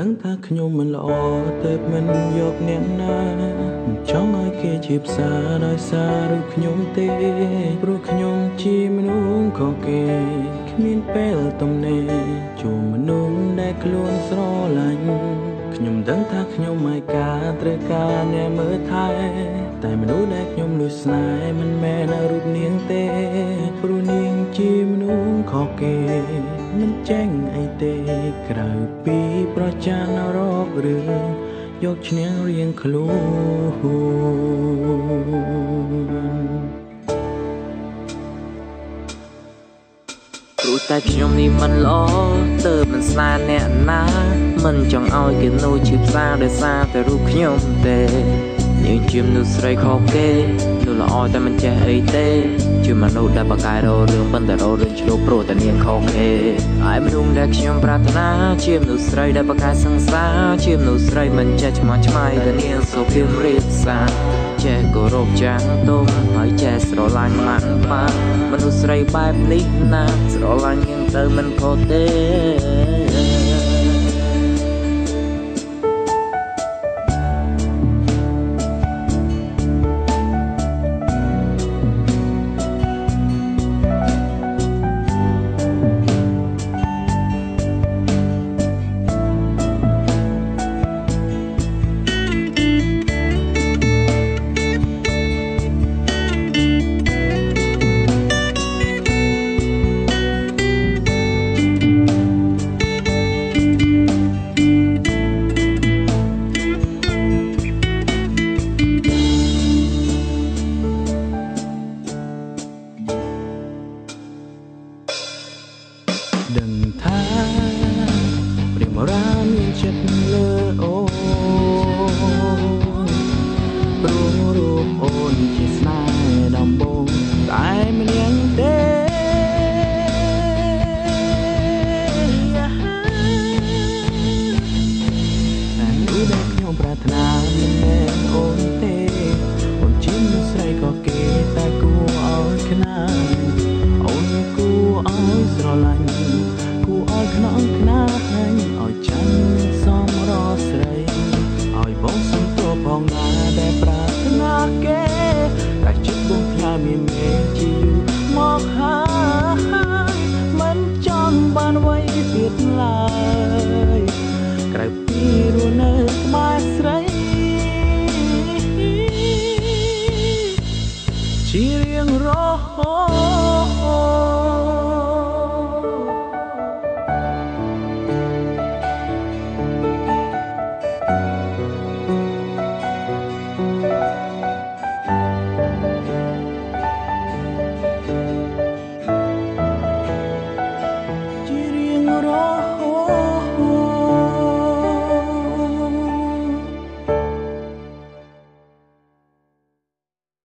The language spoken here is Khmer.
ដឹងថាខ្ញុំមិនល្អតែមិនយកអ្នកណាចង់ឲ្យគេជាផ្សារដោយសាររូបខ្ញុំទេព្រោះខ្ញុំជាមនុស្សខុសគេគ្មានពេលទំនេរជួបមនុស្សដែលខ្លួនស្រឡាញ់ខ្ញុំដឹងថាខ្ញុំមិនការត្រូវការអ្នកមើលថែតែមនុស្សដែលខ្ញុំលួចស្នេហ៍មិនមែនរូបនាងទេព្រោះនាងជាមនុស្សខុសគេមិនចេញអីទេក្រៅពីប្រចាំរករឿងយកឈ្នះរៀងខ្លួនព្រោះតែខ្ញុំនេះមិនល្អទើបមិនស្នេហ៍អ្នកណាមិនចង់ឲ្យគេនោះជាផ្សារដោយសារតែរូបខ្ញុំទេនាងជាមនុស្សស្រីខុសគេនោះល្អតែមិនចេះអីទេជាមនុស្សដែលបកកាយររឿងប៉ុន្តែររឿងឆ្លោះព្រោះតែនាងខុសគេហើយមនុស្សដែលខ្ញុំប្រាថ្នាជាមនុស្សស្រីដែលបកកាយសង្សារជាមនុស្សស្រីមិនចេះឆ្មោះឆ្មៃតែនាងសុភាពរៀបសារចេះគោរពចាស់ទុំហើយចេះស្រឡាញ់ម៉ាក់ប៉ាមនុស្សស្រីបែបនេះណាស្រឡាញ់នាងទៅមិនខុសទេ